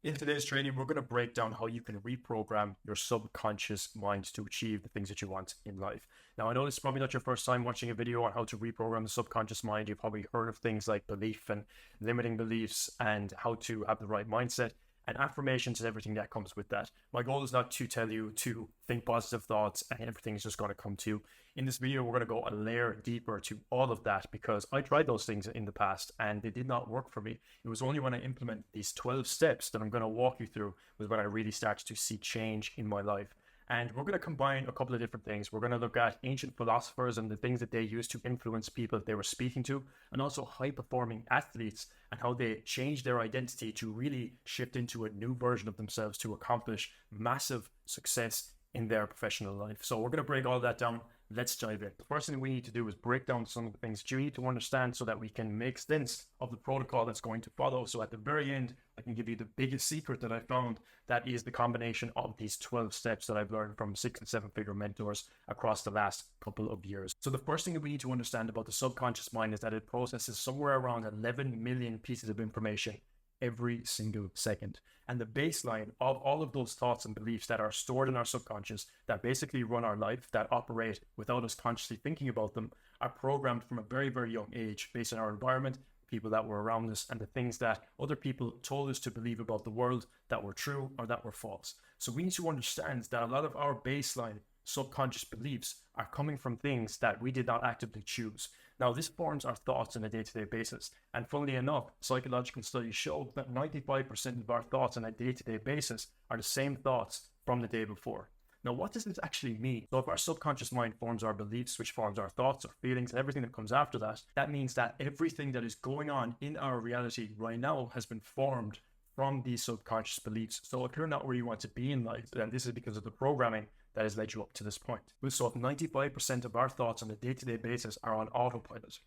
In today's training, we're going to break down how you can reprogram your subconscious mind to achieve the things that you want in life. Now, I know this is probably not your first time watching a video on how to reprogram the subconscious mind. You've probably heard of things like belief and limiting beliefs and how to have the right mindset and affirmations and everything that comes with that. My goal is not to tell you to think positive thoughts and everything is just going to come to you. In this video, we're going to go a layer deeper to all of that because I tried those things in the past and they did not work for me. It was only when I implement these 12 steps that I'm going to walk you through was when I really started to see change in my life. And we're going to combine a couple of different things. We're going to look at ancient philosophers and the things that they used to influence people that they were speaking to, and also high-performing athletes and how they changed their identity to really shift into a new version of themselves to accomplish massive success in their professional life. So we're going to break all that down. Let's dive in. The first thing we need to do is break down some of the things that you need to understand so that we can make sense of the protocol that's going to follow. So at the very end, I can give you the biggest secret that I found. That is the combination of these 12 steps that I've learned from 6- and 7-figure mentors across the last couple of years. So the first thing that we need to understand about the subconscious mind is that it processes somewhere around 11 million pieces of information every single second. And the baseline of all of those thoughts and beliefs that are stored in our subconscious, that basically run our life, that operate without us consciously thinking about them, are programmed from a very, very young age based on our environment, people that were around us, and the things that other people told us to believe about the world that were true or that were false. So we need to understand that a lot of our baseline subconscious beliefs are coming from things that we did not actively choose. Now, this forms our thoughts on a day-to-day basis. And funnily enough, psychological studies show that 95% of our thoughts on a day-to-day basis are the same thoughts from the day before. Now, what does this actually mean? So if our subconscious mind forms our beliefs, which forms our thoughts, our feelings, and everything that comes after that, that means that everything that is going on in our reality right now has been formed from these subconscious beliefs. So if you're not where you want to be in life, then this is because of the programming that has led you up to this point. So if 95% of our thoughts on a day-to-day basis are on autopilot,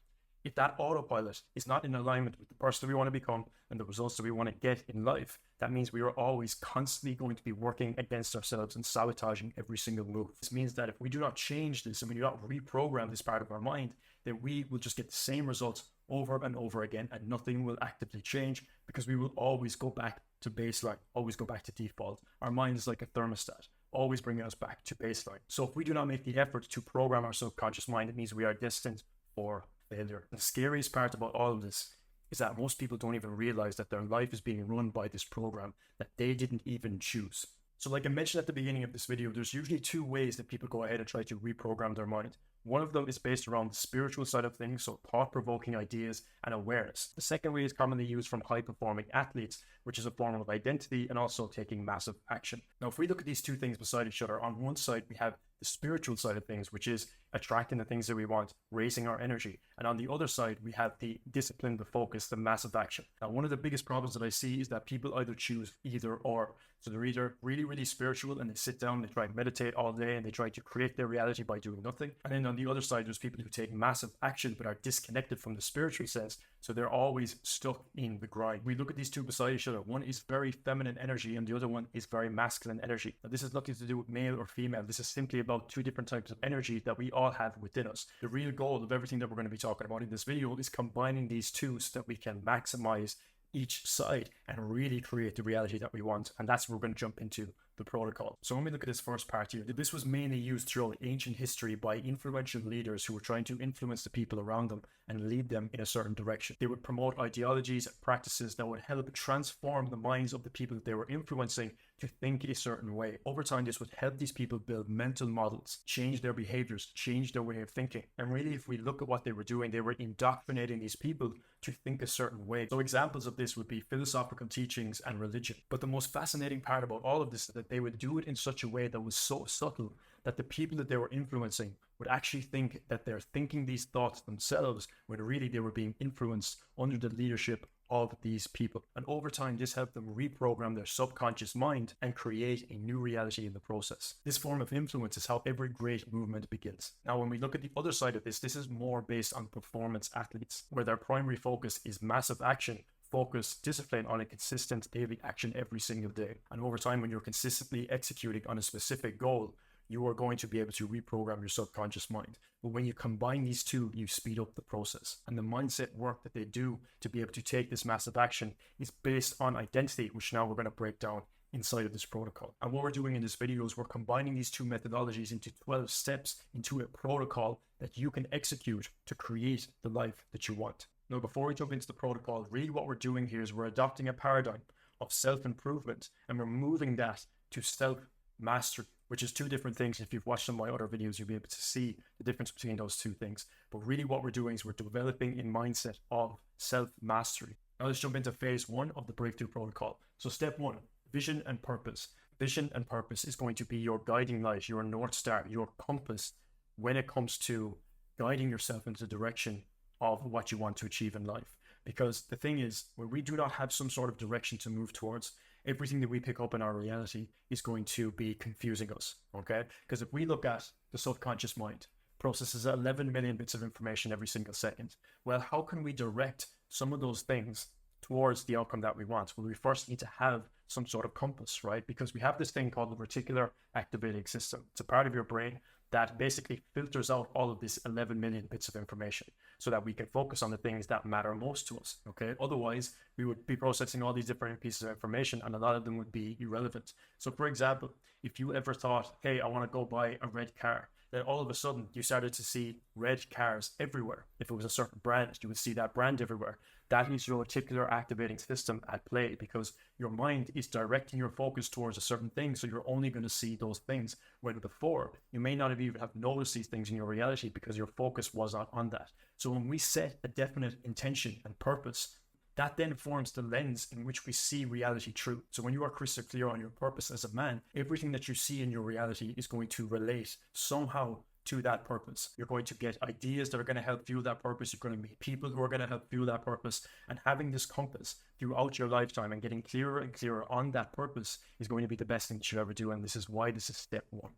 if that autopilot is not in alignment with the person we want to become and the results that we want to get in life, that means we are always constantly going to be working against ourselves and sabotaging every single move. This means that if we do not change this and we do not reprogram this part of our mind, then we will just get the same results over and over again and nothing will actively change because we will always go back to baseline, always go back to default. Our mind is like a thermostat, always bringing us back to baseline. So if we do not make the effort to program our subconscious mind, it means we are destined for failure. The scariest part about all of this is that most people don't even realize that their life is being run by this program that they didn't even choose. So like I mentioned at the beginning of this video, there's usually two ways that people go ahead and try to reprogram their mind. One of them is based around the spiritual side of things, so thought-provoking ideas and awareness. The second way is commonly used from high-performing athletes, which is a form of identity and also taking massive action. Now, if we look at these two things beside each other, on one side, we have the spiritual side of things, which is attracting the things that we want, raising our energy. And on the other side, we have the discipline, the focus, the massive action. Now, one of the biggest problems that I see is that people either choose either or. So they're either really, really spiritual and they sit down, they try and meditate all day and they try to create their reality by doing nothing. And then on the other side, there's people who take massive action but are disconnected from the spiritual sense. So they're always stuck in the grind. We look at these two beside each other. One is very feminine energy and the other one is very masculine energy. Now, this has nothing to do with male or female. This is simply about two different types of energy that we all have within us. The real goal of everything that we're going to be talking about in this video is combining these two so that we can maximize each side and really create the reality that we want. And that's where we're going to jump into the protocol. So when we look at this first part here, this was mainly used throughout ancient history by influential leaders who were trying to influence the people around them and lead them in a certain direction. They would promote ideologies and practices that would help transform the minds of the people that they were influencing to think a certain way. Over time, this would help these people build mental models, change their behaviors, change their way of thinking. And really, if we look at what they were doing, they were indoctrinating these people to think a certain way. So examples of this would be philosophical teachings and religion. But the most fascinating part about all of this is that they would do it in such a way that was so subtle that the people that they were influencing would actually think that they're thinking these thoughts themselves when really they were being influenced under the leadership of these people. And over time, this helped them reprogram their subconscious mind and create a new reality in the process. This form of influence is how every great movement begins. Now, when we look at the other side of this is more based on performance athletes, where their primary focus is massive action, focus, discipline on a consistent daily action every single day. And over time, when you're consistently executing on a specific goal, you are going to be able to reprogram your subconscious mind. But when you combine these two, you speed up the process. And the mindset work that they do to be able to take this massive action is based on identity, which now we're going to break down inside of this protocol. And what we're doing in this video is we're combining these two methodologies into 12 steps into a protocol that you can execute to create the life that you want. Now, before we jump into the protocol, really what we're doing here is we're adopting a paradigm of self-improvement, and we're moving that to self-mastery, which is two different things. If you've watched some of my other videos, you'll be able to see the difference between those two things. But really what we're doing is we're developing a mindset of self-mastery. Now let's jump into phase one of the breakthrough protocol. So step one, vision and purpose. Vision and purpose is going to be your guiding light, your North Star, your compass when it comes to guiding yourself into the direction of what you want to achieve in life. Because the thing is, when we do not have some sort of direction to move towards, everything that we pick up in our reality is going to be confusing us, okay? Because if we look at the subconscious mind, processes 11 million bits of information every single second. Well, how can we direct some of those things towards the outcome that we want? Well, we first need to have some sort of compass, right? Because we have this thing called the reticular activating system. It's a part of your brain that basically filters out all of this 11 million bits of information so that we can focus on the things that matter most to us, okay? Otherwise, we would be processing all these different pieces of information and a lot of them would be irrelevant. So for example, if you ever thought, hey, I want to go buy a red car, then all of a sudden you started to see red cars everywhere. If it was a certain brand, you would see that brand everywhere. That is your reticular activating system at play, because your mind is directing your focus towards a certain thing. So you're only going to see those things, when before you may not have even have noticed these things in your reality because your focus was not on that. So when we set a definite intention and purpose, that then forms the lens in which we see reality through. So when you are crystal clear on your purpose as a man, everything that you see in your reality is going to relate somehow to that purpose. You're going to get ideas that are going to help fuel that purpose. You're going to meet people who are going to help fuel that purpose. And having this compass throughout your lifetime and getting clearer and clearer on that purpose is going to be the best thing that you ever do. And this is why this is step one.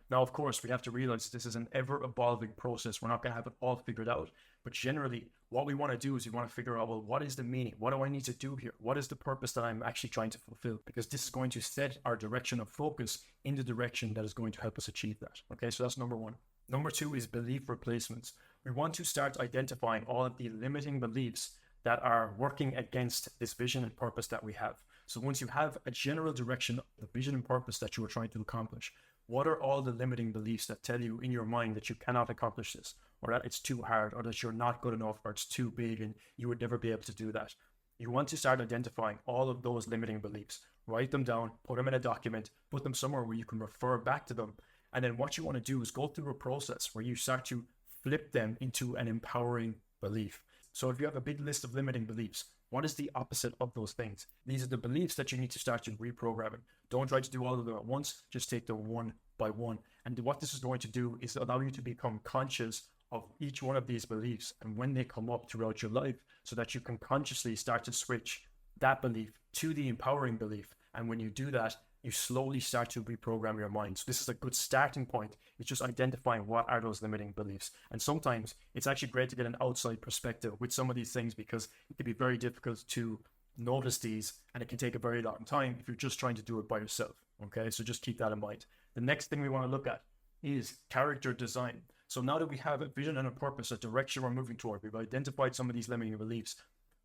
Now, of course, we have to realize this is an ever-evolving process. We're not going to have it all figured out. But generally, what we want to do is we want to figure out, well, what is the meaning? What do I need to do here? What is the purpose that I'm actually trying to fulfill? Because this is going to set our direction of focus in the direction that is going to help us achieve that. Okay, so that's number one. Number two is belief replacements. We want to start identifying all of the limiting beliefs that are working against this vision and purpose that we have. So once you have a general direction of the vision and purpose that you are trying to accomplish, what are all the limiting beliefs that tell you in your mind that you cannot accomplish this, or that it's too hard, or that you're not good enough, or it's too big and you would never be able to do that? You want to start identifying all of those limiting beliefs, write them down, put them in a document, put them somewhere where you can refer back to them. And then what you want to do is go through a process where you start to flip them into an empowering belief. So if you have a big list of limiting beliefs, what is the opposite of those things? These are the beliefs that you need to start to reprogramming. Don't try to do all of them at once, just take them one by one. And what this is going to do is allow you to become conscious of each one of these beliefs and when they come up throughout your life, so that you can consciously start to switch that belief to the empowering belief. And when you do that, you slowly start to reprogram your mind. So this is a good starting point. It's just identifying what are those limiting beliefs. And sometimes it's actually great to get an outside perspective with some of these things, because it can be very difficult to notice these, and it can take a very long time if you're just trying to do it by yourself. Okay, so just keep that in mind. The next thing we want to look at is character design. So now that we have a vision and a purpose, a direction we're moving toward, we've identified some of these limiting beliefs.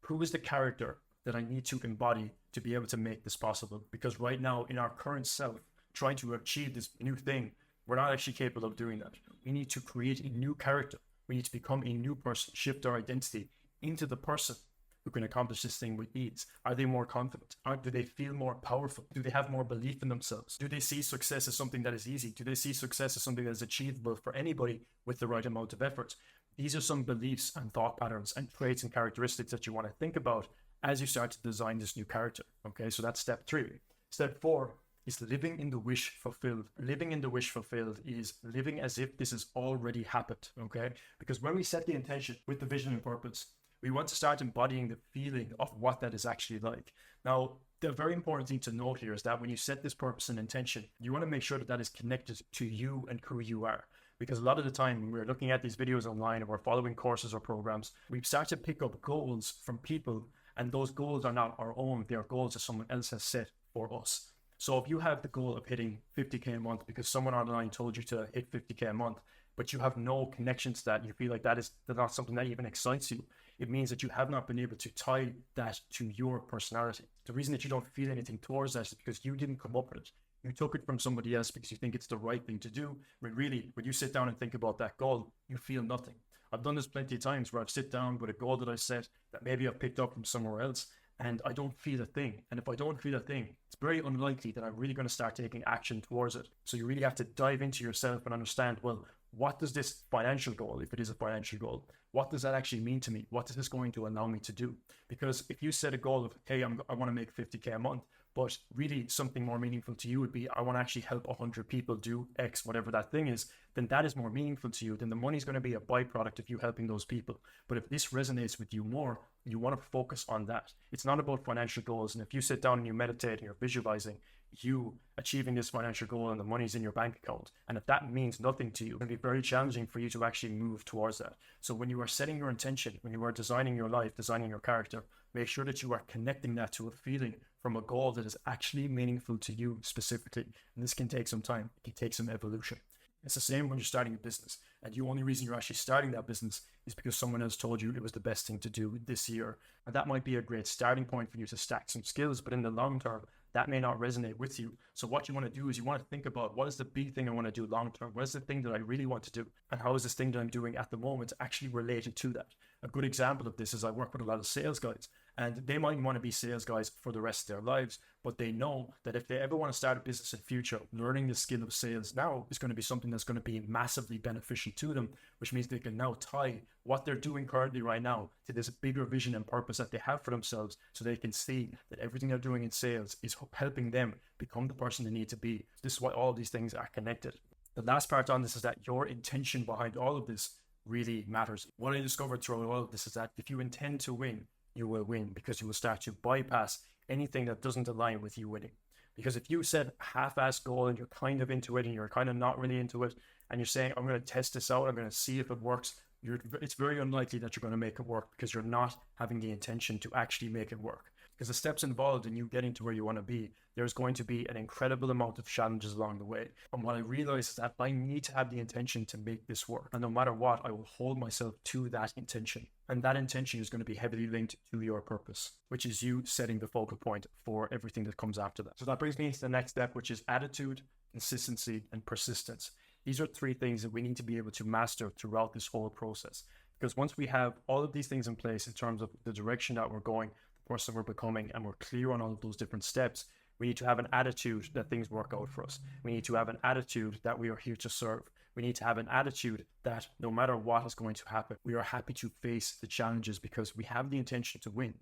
Who is the character that I need to embody to be able to make this possible? Because right now, in our current self, trying to achieve this new thing, we're not actually capable of doing that. We need to create a new character. We need to become a new person, shift our identity into the person who can accomplish this thing with ease. Are they more confident? Do they feel more powerful? Do they have more belief in themselves? Do they see success as something that is easy? Do they see success as something that is achievable for anybody with the right amount of effort? These are some beliefs and thought patterns and traits and characteristics that you want to think about as you start to design this new character. Okay, so that's step 3. Step 4 is living in the wish fulfilled. Living in the wish fulfilled is living as if this has already happened. Okay, because when we set the intention with the vision and purpose, we want to start embodying the feeling of what that is actually like. Now, the very important thing to note here is that when you set this purpose and intention, you want to make sure that that is connected to you and who you are. Because a lot of the time when we're looking at these videos online, or we're following courses or programs, we start to pick up goals from people, and those goals are not our own. They are goals that someone else has set for us. So if you have the goal of hitting 50K a month because someone online told you to hit 50K a month, but you have no connection to that, you feel like that's not something that even excites you, it means that you have not been able to tie that to your personality. The reason that you don't feel anything towards that is because you didn't come up with it. You took it from somebody else because you think it's the right thing to do. When really, when you sit down and think about that goal, you feel nothing. I've done this plenty of times where I've sit down with a goal that I set that maybe I've picked up from somewhere else, and I don't feel a thing. And if I don't feel a thing, it's very unlikely that I'm really going to start taking action towards it. So you really have to dive into yourself and understand, well, what does this financial goal, if it is a financial goal, what does that actually mean to me? What is this going to allow me to do? Because if you set a goal of, hey, I want to make 50K a month, but really something more meaningful to you would be, I want to actually help 100 people do X, whatever that thing is, then that is more meaningful to you. Then the money is going to be a byproduct of you helping those people. But if this resonates with you more, you want to focus on that. It's not about financial goals. And if you sit down and you meditate and you're visualizing you achieving this financial goal and the money's in your bank account, and if that means nothing to you, it's going to be very challenging for you to actually move towards that. So when you are setting your intention, when you are designing your life, designing your character, make sure that you are connecting that to a feeling from a goal that is actually meaningful to you specifically. And this can take some time. It can take some evolution. It's the same when you're starting a business, and the only reason you're actually starting that business is because someone else told you it was the best thing to do this year. And that might be a great starting point for you to stack some skills, but in the long term, that may not resonate with you. So what you want to do is you want to think about, what is the big thing I want to do long term? What is the thing that I really want to do? And how is this thing that I'm doing at the moment actually related to that? A good example of this is I work with a lot of sales guys, and they might want to be sales guys for the rest of their lives, but they know that if they ever want to start a business in the future, learning the skill of sales now is going to be something that's going to be massively beneficial to them, which means they can now tie what they're doing currently right now to this bigger vision and purpose that they have for themselves, so they can see that everything they're doing in sales is helping them become the person they need to be. This is why all of these things are connected. The last part on this is that your intention behind all of this really matters. What I discovered through all of this is that if you intend to win, you will win, because you will start to bypass anything that doesn't align with you winning. Because if you set a half-assed goal and you're kind of into it and you're kind of not really into it, and you're saying, I'm going to test this out, I'm going to see if it works, it's very unlikely that you're going to make it work, because you're not having the intention to actually make it work. Because the steps involved in you getting to where you want to be, there's going to be an incredible amount of challenges along the way. And what I realized is that I need to have the intention to make this work. And no matter what, I will hold myself to that intention. And that intention is going to be heavily linked to your purpose, which is you setting the focal point for everything that comes after that. So that brings me to the next step, which is attitude, consistency, and persistence. These are three things that we need to be able to master throughout this whole process. Because once we have all of these things in place in terms of the direction that we're going, the person we're becoming, and we're clear on all of those different steps, we need to have an attitude that things work out for us. We need to have an attitude that we are here to serve. We need to have an attitude that no matter what is going to happen, we are happy to face the challenges because we have the intention to win.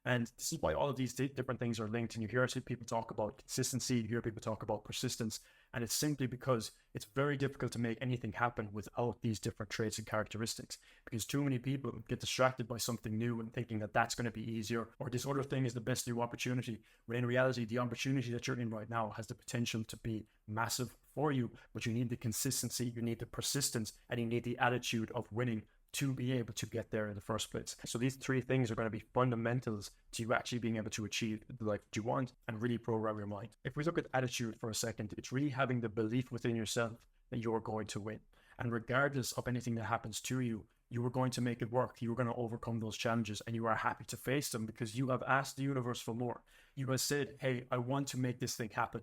And this is why all of these different things are linked. And you hear people talk about consistency, you hear people talk about persistence, and it's simply because it's very difficult to make anything happen without these different traits and characteristics, because too many people get distracted by something new and thinking that that's going to be easier, or this other thing is the best new opportunity, when in reality, the opportunity that you're in right now has the potential to be massive for you, but you need the consistency, you need the persistence, and you need the attitude of winning to be able to get there in the first place. So these three things are going to be fundamentals to you actually being able to achieve the life that you want and really program your mind. If we look at attitude for a second, it's really having the belief within yourself that you're going to win. And regardless of anything that happens to you, you are going to make it work. You are going to overcome those challenges, and you are happy to face them because you have asked the universe for more. You have said, hey, I want to make this thing happen.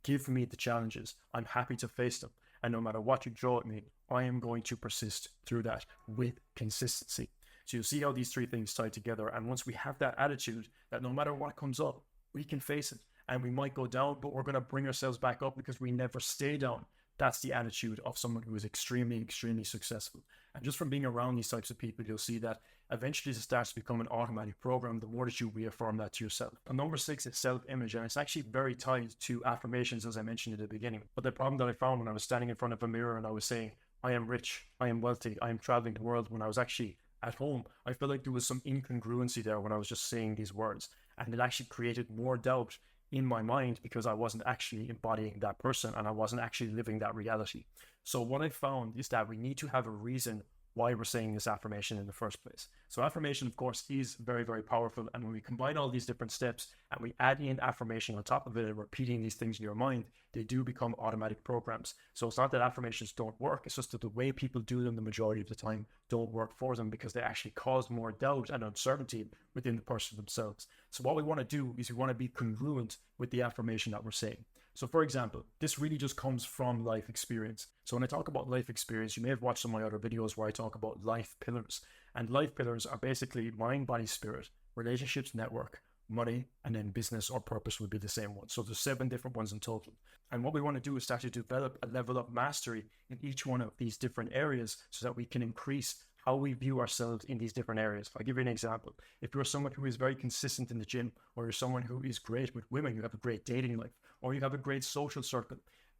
Give me the challenges. I'm happy to face them. And no matter what you throw at me, I am going to persist through that with consistency. So you'll see how these three things tie together. And once we have that attitude that no matter what comes up, we can face it. And we might go down, but we're going to bring ourselves back up because we never stay down. That's the attitude of someone who is extremely, extremely successful. And just from being around these types of people, you'll see that eventually it starts to become an automatic program the more that you reaffirm that to yourself. And number 6 is self-image, and it's actually very tied to affirmations, as I mentioned at the beginning. But the problem that I found when I was standing in front of a mirror and I was saying, I am rich, I am wealthy, I am traveling the world, when I was actually at home, I felt like there was some incongruency there when I was just saying these words. And it actually created more doubt in my mind because I wasn't actually embodying that person and I wasn't actually living that reality. So what I found is that we need to have a reason why we're saying this affirmation in the first place. So affirmation, of course, is very, very powerful. And when we combine all these different steps and we add in affirmation on top of it and repeating these things in your mind, they do become automatic programs. So it's not that affirmations don't work, it's just that the way people do them the majority of the time don't work for them because they actually cause more doubt and uncertainty within the person themselves. So what we want to do is we want to be congruent with the affirmation that we're saying. So for example, this really just comes from life experience. So when I talk about life experience, you may have watched some of my other videos where I talk about life pillars. And life pillars are basically mind, body, spirit, relationships, network, money, and then business or purpose would be the same one. So there's 7 different ones in total. And what we want to do is start to develop a level of mastery in each one of these different areas so that we can increase how we view ourselves in these different areas. I'll give you an example. If you're someone who is very consistent in the gym, or you're someone who is great with women, you have a great dating life, or you have a great social circle,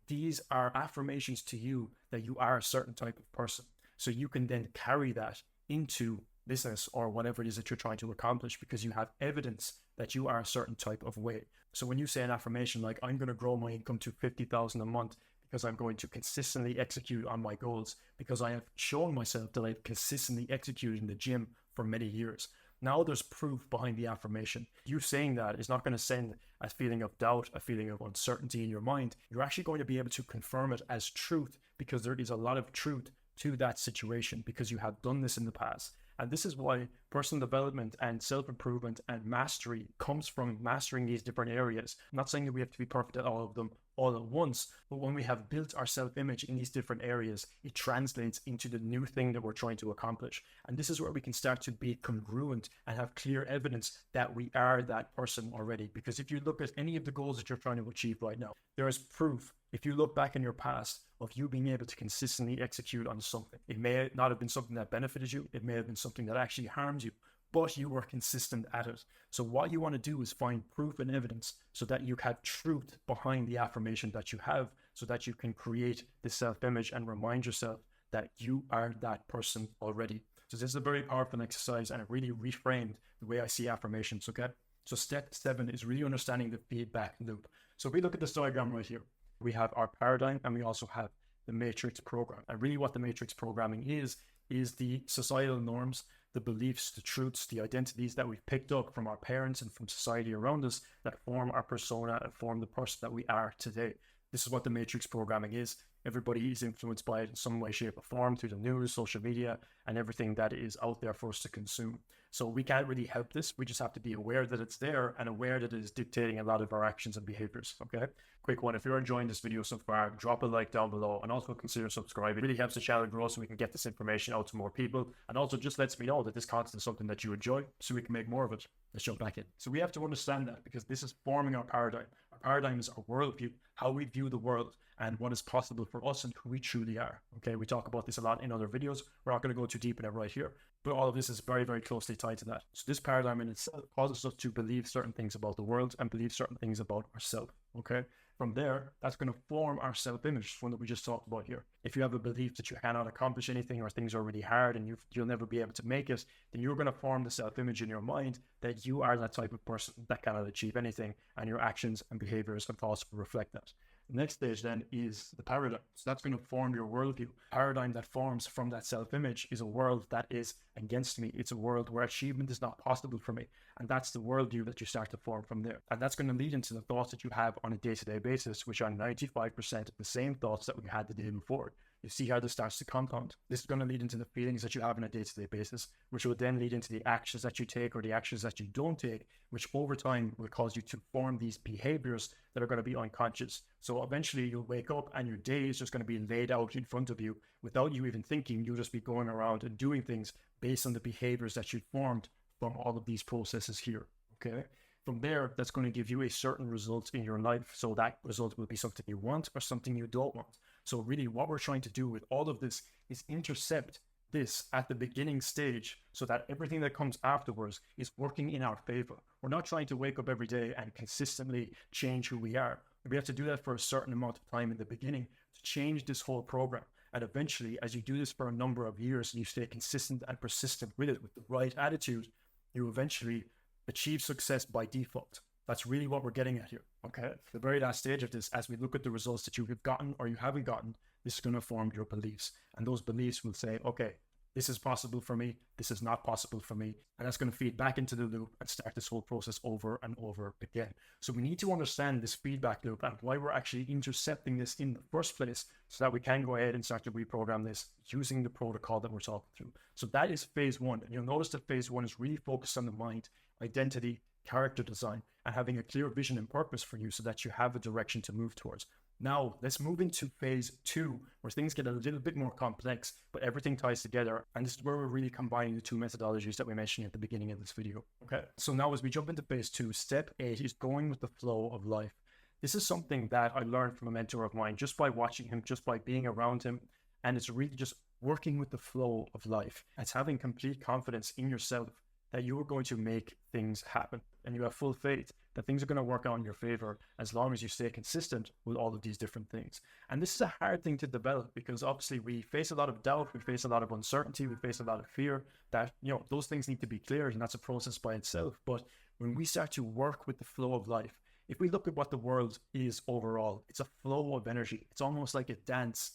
these are affirmations to you that you are a certain type of person. So you can then carry that into business or whatever it is that you're trying to accomplish because you have evidence that you are a certain type of way. So when you say an affirmation like, I'm going to grow my income to 50,000 a month because I'm going to consistently execute on my goals, because I have shown myself that I've consistently executed in the gym for many years. Now there's proof behind the affirmation. You saying that is not going to send a feeling of doubt, a feeling of uncertainty in your mind. You're actually going to be able to confirm it as truth because there is a lot of truth to that situation because you have done this in the past. And this is why personal development and self-improvement and mastery comes from mastering these different areas. I'm not saying that we have to be perfect at all of them all at once, but when we have built our self-image in these different areas, it translates into the new thing that we're trying to accomplish. And this is where we can start to be congruent and have clear evidence that we are that person already. Because if you look at any of the goals that you're trying to achieve right now, there is proof. If you look back in your past of you being able to consistently execute on something, it may not have been something that benefited you. It may have been something that actually harmed you, but you were consistent at it. So what you want to do is find proof and evidence so that you have truth behind the affirmation that you have, so that you can create this self-image and remind yourself that you are that person already. So this is a very powerful exercise and it really reframed the way I see affirmations, okay? So step 7 is really understanding the feedback loop. So if we look at this diagram right here, we have our paradigm and we also have the matrix program. And really what the matrix programming is the societal norms, the beliefs, the truths, the identities that we've picked up from our parents and from society around us that form our persona and form the person that we are today. This is what the matrix programming is. Everybody is influenced by it in some way, shape, or form through the news, social media, and everything that is out there for us to consume. So we can't really help this. We just have to be aware that it's there and aware that it is dictating a lot of our actions and behaviors, okay? Quick one, if you're enjoying this video so far, drop a like down below and also consider subscribing. It really helps the channel grow so we can get this information out to more people, and also just lets me know that this content is something that you enjoy so we can make more of it. Let's jump back in. So we have to understand that because this is forming our paradigm. Our paradigm is our worldview, how we view the world and what is possible for us and who we truly are. Okay, we talk about this a lot in other videos. We're not going to go too deep in it right here, but all of this is very, very closely tied to that. So this paradigm in itself causes us to believe certain things about the world and believe certain things about ourselves. Okay, from there, that's going to form our self-image, one that we just talked about here. If you have a belief that you cannot accomplish anything or things are really hard and you'll never be able to make it, then you're going to form the self-image in your mind that you are that type of person that cannot achieve anything, and your actions and behaviors and thoughts will reflect that. The next stage then is the paradigm. So that's going to form your worldview. Paradigm that forms from that self-image is a world that is against me. It's a world where achievement is not possible for me. And that's the worldview that you start to form from there. And that's going to lead into the thoughts that you have on a day-to-day basis, which are 95% of the same thoughts that we had the day before. You see how this starts to compound. This is going to lead into the feelings that you have on a day-to-day basis, which will then lead into the actions that you take or the actions that you don't take, which over time will cause you to form these behaviors that are going to be unconscious. So eventually you'll wake up and your day is just going to be laid out in front of you without you even thinking. You'll just be going around and doing things based on the behaviors that you formed from all of these processes here, okay? From there, that's going to give you a certain result in your life. So that result will be something you want or something you don't want. So really what we're trying to do with all of this is intercept this at the beginning stage so that everything that comes afterwards is working in our favor. We're not trying to wake up every day and consistently change who we are. We have to do that for a certain amount of time in the beginning to change this whole program. And eventually, as you do this for a number of years and you stay consistent and persistent with it with the right attitude, you eventually achieve success by default. That's really what we're getting at here, okay? The very last stage of this, as we look at the results that you have gotten or you haven't gotten, this is going to form your beliefs. And those beliefs will say, okay, this is possible for me, this is not possible for me. And that's going to feed back into the loop and start this whole process over and over again. So we need to understand this feedback loop and why we're actually intercepting this in the first place, so that we can go ahead and start to reprogram this using the protocol that we're talking through. So that is phase one. And you'll notice that phase one is really focused on the mind, identity, character design, and having a clear vision and purpose for you so that you have a direction to move towards. Now, let's move into phase two, where things get a little bit more complex, but everything ties together. And this is where we're really combining the two methodologies that we mentioned at the beginning of this video. Okay, so now as we jump into phase two, step 8 is going with the flow of life. This is something that I learned from a mentor of mine just by watching him, just by being around him. And it's really just working with the flow of life. It's having complete confidence in yourself that you are going to make things happen, and you have full faith that things are going to work out in your favor as long as you stay consistent with all of these different things. And this is a hard thing to develop, because obviously we face a lot of doubt, we face a lot of uncertainty, we face a lot of fear that, those things need to be cleared, and that's a process by itself. But when we start to work with the flow of life, if we look at what the world is overall, it's a flow of energy. It's almost like a dance.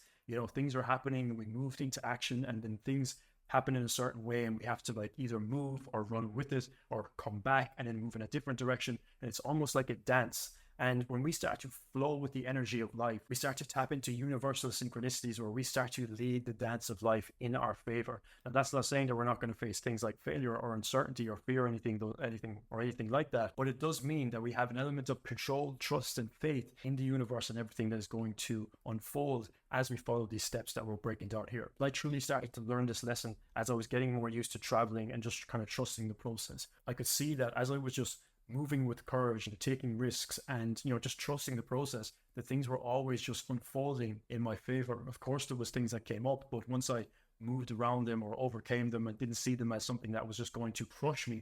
Things are happening and we move into action, and then things happen in a certain way, and we have to either move or run with it or come back and then move in a different direction. And it's almost like a dance. And when we start to flow with the energy of life, we start to tap into universal synchronicities where we start to lead the dance of life in our favor. And that's not saying that we're not going to face things like failure or uncertainty or fear or anything like that. But it does mean that we have an element of control, trust, and faith in the universe and everything that is going to unfold as we follow these steps that we're breaking down here. I truly started to learn this lesson as I was getting more used to traveling and just kind of trusting the process. I could see that as I was just moving with courage and taking risks and just trusting the process, that things were always just unfolding in my favor. Of course there was things that came up, but once I moved around them or overcame them and didn't see them as something that was just going to crush me,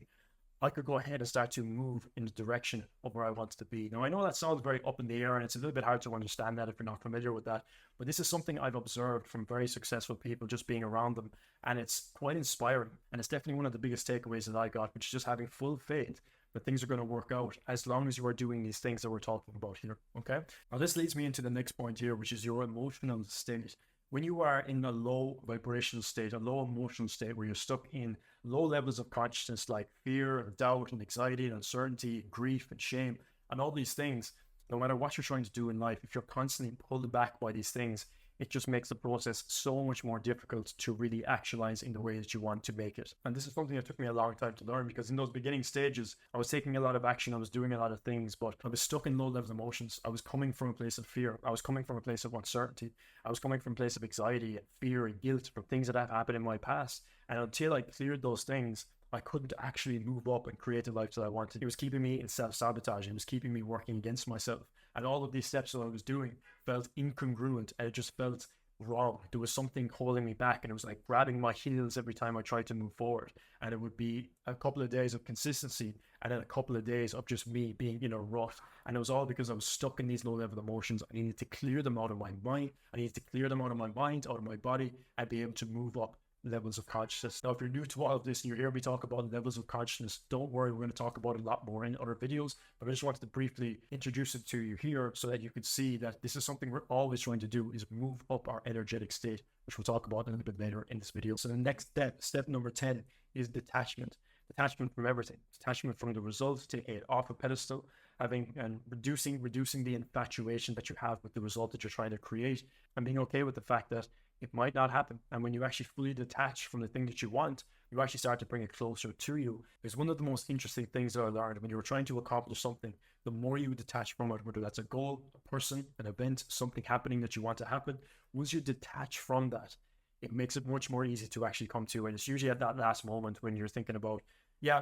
I could go ahead and start to move in the direction of where I wanted to be. Now, I know that sounds very up in the air, and it's a little bit hard to understand that if you're not familiar with that, but this is something I've observed from very successful people, just being around them, and it's quite inspiring. And it's definitely one of the biggest takeaways that I got, which is just having full faith that things are going to work out as long as you are doing these things that we're talking about here. Okay, now this leads me into the next point here, which is your emotional state. When you are in a low vibrational state, a low emotional state, where you're stuck in low levels of consciousness like fear and doubt and anxiety and uncertainty, grief and shame, and all these things, no matter what you're trying to do in life, if you're constantly pulled back by these things, it just makes the process so much more difficult to really actualize in the way that you want to make it. And this is something that took me a long time to learn, because in those beginning stages, I was taking a lot of action, I was doing a lot of things, but I was stuck in low level emotions. I was coming from a place of fear. I was coming from a place of uncertainty. I was coming from a place of anxiety and fear and guilt from things that have happened in my past. And until I cleared those things, I couldn't actually move up and create the life that I wanted. It was keeping me in self-sabotage. It was keeping me working against myself. And all of these steps that I was doing felt incongruent, and it just felt wrong. There was something holding me back, and it was like grabbing my heels every time I tried to move forward. And it would be a couple of days of consistency and then a couple of days of just me being in a rut. And it was all because I was stuck in these low-level emotions. I needed to clear them out of my mind. I needed to clear them out of my mind, out of my body, and be able to move up levels of consciousness. Now, if you're new to all of this and you're hearing me talk about levels of consciousness, don't worry, we're going to talk about it a lot more in other videos, but I just wanted to briefly introduce it to you here so that you could see that this is something we're always trying to do, is move up our energetic state, which we'll talk about a little bit later in this video. So the next step number 10, is detachment. Detachment from everything. Detachment from the results, taking it off a pedestal, having and reducing the infatuation that you have with the result that you're trying to create, and being okay with the fact that it might not happen. And when you actually fully detach from the thing that you want, you actually start to bring it closer to you. It's one of the most interesting things that I learned when you were trying to accomplish something. The more you detach from it, whether that's a goal, a person, an event, something happening that you want to happen, once you detach from that, it makes it much more easy to actually come to. And it's usually at that last moment when you're thinking about, yeah,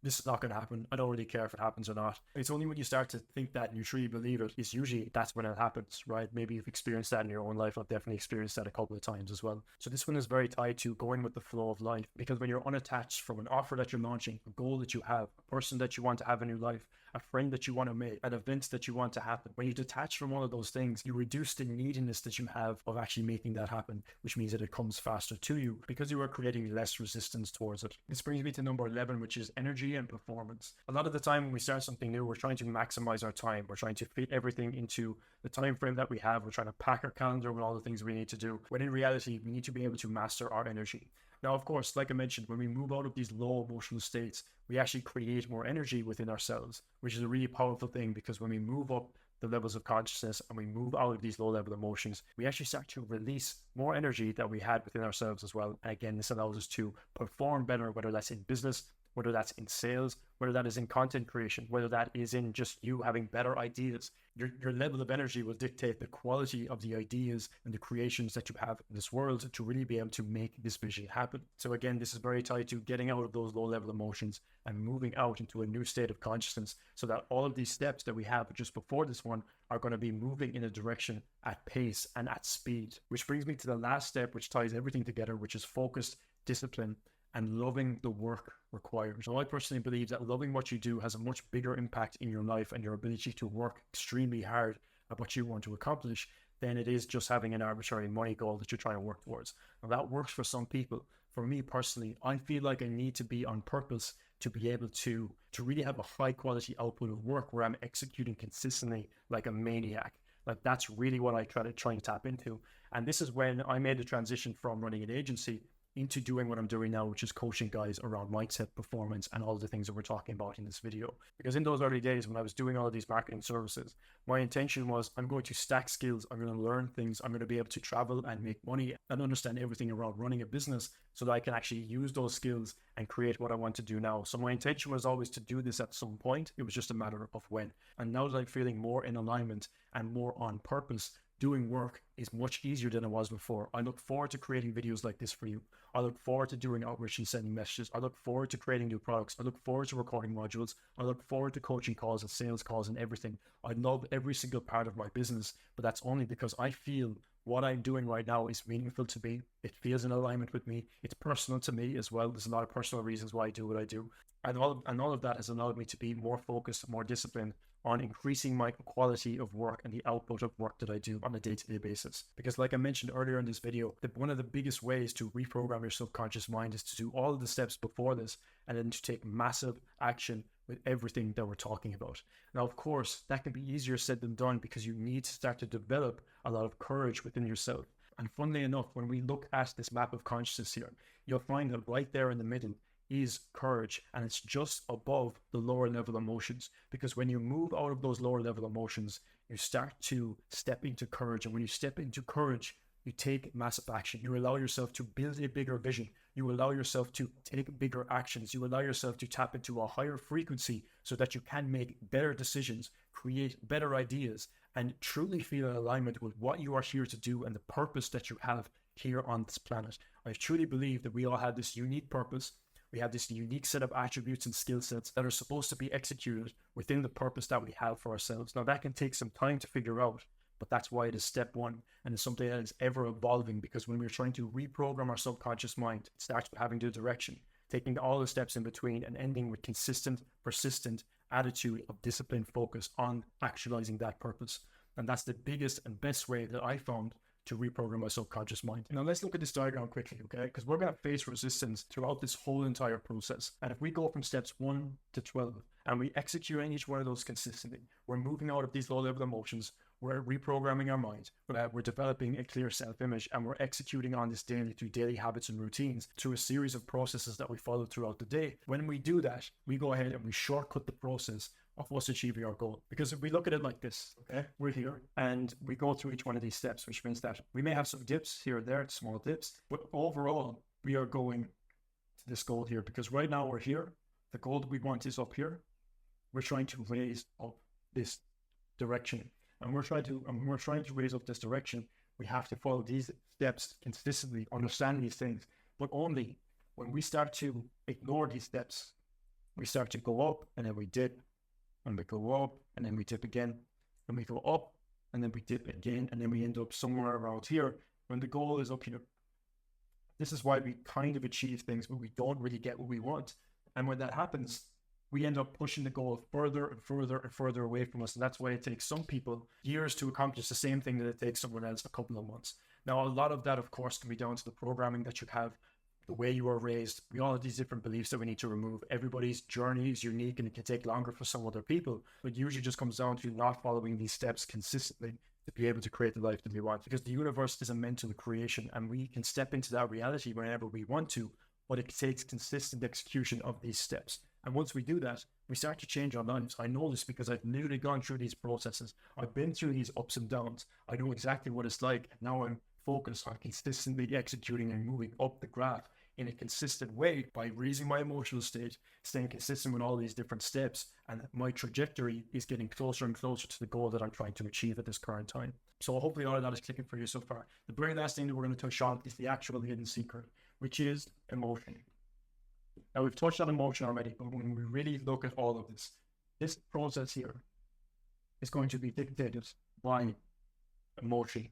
this is not going to happen. I don't really care if it happens or not. It's only when you start to think that and you truly believe it, is usually that's when it happens, right? Maybe you've experienced that in your own life. I've definitely experienced that a couple of times as well. So this one is very tied to going with the flow of life, because when you're unattached from an offer that you're launching, a goal that you have, a person that you want to have in your life, a friend that you want to make, an event that you want to happen, when you detach from all of those things, you reduce the neediness that you have of actually making that happen, which means that it comes faster to you because you are creating less resistance towards it. This brings me to number 11, which is energy and performance. A lot of the time when we start something new, we're trying to maximize our time. We're trying to fit everything into the time frame that we have. We're trying to pack our calendar with all the things we need to do, when in reality, we need to be able to master our energy. Now, of course, like I mentioned, when we move out of these low emotional states, we actually create more energy within ourselves, which is a really powerful thing, because when we move up the levels of consciousness and we move out of these low level emotions, we actually start to release more energy that we had within ourselves as well. And again, this allows us to perform better, whether that's in business, whether that's in sales, whether that is in content creation, whether that is in just you having better ideas. Your level of energy will dictate the quality of the ideas and the creations that you have in this world to really be able to make this vision happen. So again, this is very tied to getting out of those low level emotions and moving out into a new state of consciousness, so that all of these steps that we have just before this one are going to be moving in a direction at pace and at speed. Which brings me to the last step, which ties everything together, which is focused discipline and loving the work required. So I personally believe that loving what you do has a much bigger impact in your life and your ability to work extremely hard at what you want to accomplish than it is just having an arbitrary money goal that you're trying to work towards. Now that works for some people. For me personally, I feel like I need to be on purpose to be able to really have a high quality output of work where I'm executing consistently like a maniac. Like that's really what I try to tap into. And this is when I made the transition from running an agency into doing what I'm doing now, which is coaching guys around mindset, performance, and all the things that we're talking about in this video. Because in those early days when I was doing all of these marketing services, my intention was I'm going to stack skills, I'm going to learn things, I'm going to be able to travel and make money and understand everything around running a business so that I can actually use those skills and create what I want to do now. So my intention was always to do this at some point. It was just a matter of when. And now that I'm feeling more in alignment and more on purpose, doing work is much easier than it was before. I look forward to creating videos like this for you. I look forward to doing outreach and sending messages. I look forward to creating new products. I look forward to recording modules. I look forward to coaching calls and sales calls and everything. I love every single part of my business, but that's only because I feel what I'm doing right now is meaningful to me. It feels in alignment with me. It's personal to me as well. There's a lot of personal reasons why I do what I do. And all of that has allowed me to be more focused, more disciplined on increasing my quality of work and the output of work that I do on a day-to-day basis. Because like I mentioned earlier in this video, one of the biggest ways to reprogram your subconscious mind is to do all of the steps before this and then to take massive action with everything that we're talking about. Now, of course, that can be easier said than done because you need to start to develop a lot of courage within yourself. And funnily enough, when we look at this map of consciousness here, you'll find that right there in the middle is courage, and it's just above the lower level emotions, because when you move out of those lower level emotions, you start to step into courage. And when you step into courage, you take massive action. You allow yourself to build a bigger vision. You allow yourself to take bigger actions. You allow yourself to tap into a higher frequency so that you can make better decisions, create better ideas, and truly feel in alignment with what you are here to do and the purpose that you have here on this planet. I truly believe that we all have this unique purpose. We have this unique set of attributes and skill sets that are supposed to be executed within the purpose that we have for ourselves. Now, that can take some time to figure out, but that's why it is step one, and it's something that is ever evolving, because when we're trying to reprogram our subconscious mind, it starts with having the direction, taking all the steps in between, and ending with consistent, persistent attitude of discipline focus on actualizing that purpose. And that's the biggest and best way that I found to reprogram my subconscious mind. Now let's look at this diagram quickly, okay? Because we're going to face resistance throughout this whole entire process. And if we go from steps 1 to 12 and we execute on each one of those consistently, we're moving out of these low-level emotions, we're reprogramming our mind, we're developing a clear self-image, and we're executing on this daily through daily habits and routines through a series of processes that we follow throughout the day. When we do that, we go ahead and we shortcut the process of us achieving our goal. Because if we look at it like this, okay, we're here and we go through each one of these steps, which means that we may have some dips here or there, small dips, but overall we are going to this goal here, because right now we're here. The goal that we want is up here. We're trying to raise up this direction, and we're trying to raise up this direction. We have to follow these steps consistently, understand these things, but only when we start to ignore these steps, we start to go up and then we dip, and we go up and then we dip again, and we go up and then we dip again, and then we end up somewhere around here when the goal is up here. This is why we kind of achieve things, but we don't really get what we want. And when that happens, we end up pushing the goal further and further and further away from us. And that's why it takes some people years to accomplish the same thing that it takes someone else a couple of months. Now, a lot of that, of course, can be down to the programming that you have, the way you are raised. We all have these different beliefs that we need to remove. Everybody's journey is unique and it can take longer for some other people, but usually just comes down to not following these steps consistently. to be able to create the life that we want, because the universe is a mental creation and we can step into that reality whenever we want to, but it takes consistent execution of these steps. And once we do that, we start to change our lives. I know this because I've literally gone through these processes. I've been through these ups and downs. I know exactly what it's like. And now I'm focused on consistently executing and moving up the graph in a consistent way by raising my emotional state, staying consistent with all these different steps. And my trajectory is getting closer and closer to the goal that I'm trying to achieve at this current time. So hopefully all of that is clicking for you so far. The very last thing that we're going to touch on is the actual hidden secret, which is emotion. Now, we've touched on emotion already, but when we really look at all of this, this process here is going to be dictated by emotion.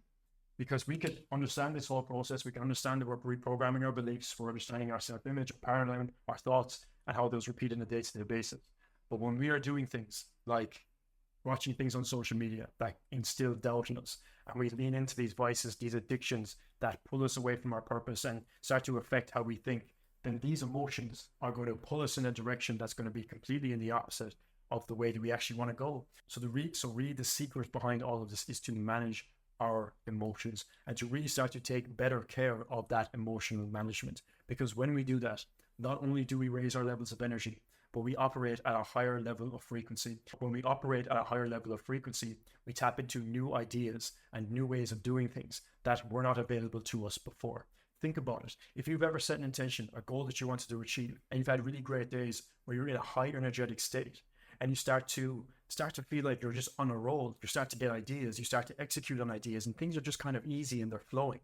Because we could understand this whole process, we can understand that we're reprogramming our beliefs, we're understanding our self-image, our paradigm, our thoughts, and how those repeat on a day-to-day basis. But when we are doing things like watching things on social media that instill doubt in us, and we lean into these vices, these addictions that pull us away from our purpose and start to affect how we think, then these emotions are going to pull us in a direction that's going to be completely in the opposite of the way that we actually want to go. So really the secret behind all of this is to manage our emotions and to really start to take better care of that emotional management. Because when we do that, not only do we raise our levels of energy, but we operate at a higher level of frequency. When we operate at a higher level of frequency, we tap into new ideas and new ways of doing things that were not available to us before. Think about it. If you've ever set an intention, a goal that you wanted to achieve, and you've had really great days where you're in a high energetic state, and you start to feel like you're just on a roll, you start to get ideas, you start to execute on ideas, and things are just kind of easy and they're flowing.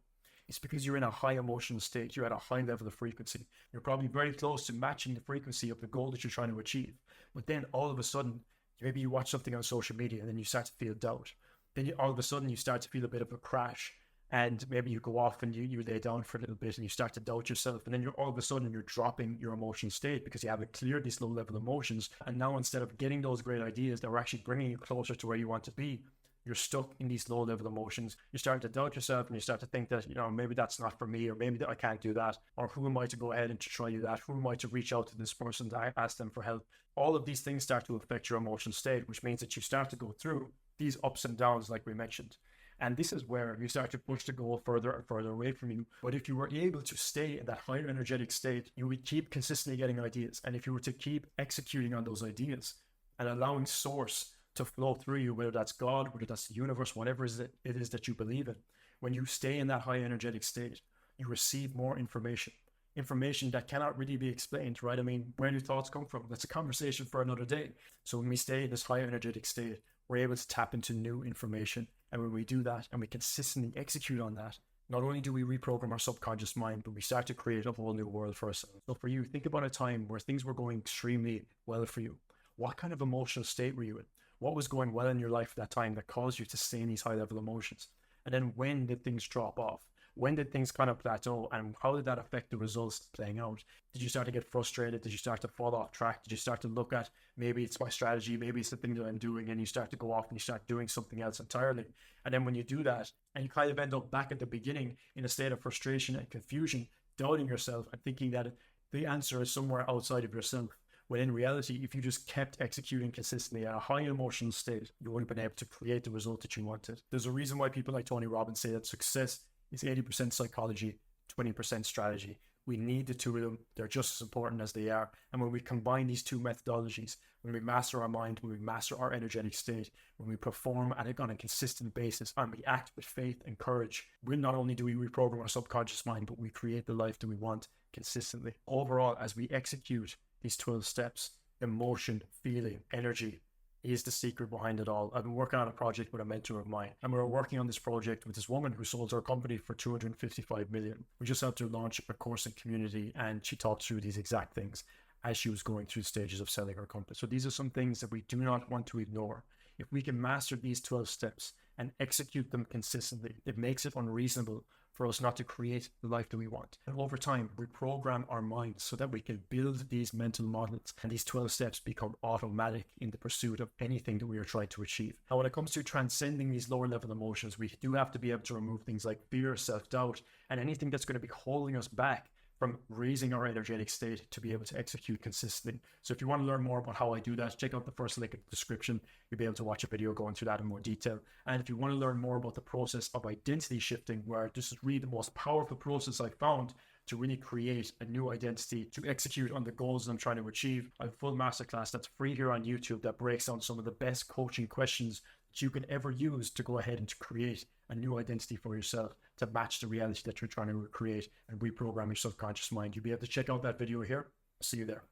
It's because you're in a high emotional state, you're at a high level of frequency. You're probably very close to matching the frequency of the goal that you're trying to achieve. But then all of a sudden, maybe you watch something on social media and then you start to feel doubt. Then all of a sudden you start to feel a bit of a crash. And maybe you go off and you lay down for a little bit and you start to doubt yourself. And then all of a sudden you're dropping your emotional state because you haven't cleared these low level emotions. And now instead of getting those great ideas that were actually bringing you closer to where you want to be, you're stuck in these low level emotions. You're starting to doubt yourself and you start to think that, maybe that's not for me, or maybe that I can't do that. Or who am I to go ahead and to try do that? Who am I to reach out to this person to ask them for help? All of these things start to affect your emotional state, which means that you start to go through these ups and downs like we mentioned. And this is where you start to push the goal further and further away from you. But if you were able to stay in that higher energetic state, you would keep consistently getting ideas. And if you were to keep executing on those ideas and allowing source to flow through you, whether that's God, whether that's the universe, whatever it is that you believe in, when you stay in that high energetic state, you receive more information that cannot really be explained, right? I mean, where do thoughts come from? That's a conversation for another day. So when we stay in this high energetic state, we're able to tap into new information. And when we do that and we consistently execute on that, not only do we reprogram our subconscious mind, but we start to create a whole new world for ourselves. So for you, think about a time where things were going extremely well for you. What kind of emotional state were you in? What was going well in your life at that time that caused you to stay in these high level emotions? And then when did things drop off? When did things kind of plateau, and how did that affect the results playing out? Did you start to get frustrated? Did you start to fall off track? Did you start to look at, maybe it's my strategy, maybe it's the thing that I'm doing, and you start to go off and you start doing something else entirely? And then when you do that, and you kind of end up back at the beginning in a state of frustration and confusion, doubting yourself and thinking that the answer is somewhere outside of yourself. When in reality, if you just kept executing consistently at a high emotional state, you would have been able to create the result that you wanted. There's a reason why people like Tony Robbins say that success is 80% psychology, 20% strategy. We need the two of them. They're just as important as they are. And when we combine these two methodologies, when we master our mind, when we master our energetic state, when we perform on a consistent basis, and we act with faith and courage, not only do we reprogram our subconscious mind, but we create the life that we want consistently. Overall, as we execute these 12 steps, emotion, feeling, energy is the secret behind it all. I've been working on a project with a mentor of mine, and we were working on this project with this woman who sold her company for 255 million. We just helped her launch a course and community, and she talked through these exact things as she was going through stages of selling her company. So these are some things that we do not want to ignore. If we can master these 12 steps and execute them consistently, it makes it unreasonable for us not to create the life that we want. And over time, reprogram our minds so that we can build these mental models, and these 12 steps become automatic in the pursuit of anything that we are trying to achieve. Now, when it comes to transcending these lower level emotions, we do have to be able to remove things like fear, self-doubt, and anything that's going to be holding us back from raising our energetic state to be able to execute consistently. So if you want to learn more about how I do that, check out the first link in the description. You'll be able to watch a video going through that in more detail. And if you want to learn more about the process of identity shifting, where this is really the most powerful process I found to really create a new identity to execute on the goals I'm trying to achieve, I have a full masterclass that's free here on YouTube that breaks down some of the best coaching questions that you can ever use to go ahead and to create a new identity for yourself to match the reality that you're trying to create and reprogram your subconscious mind. You'll be able to check out that video here. See you there.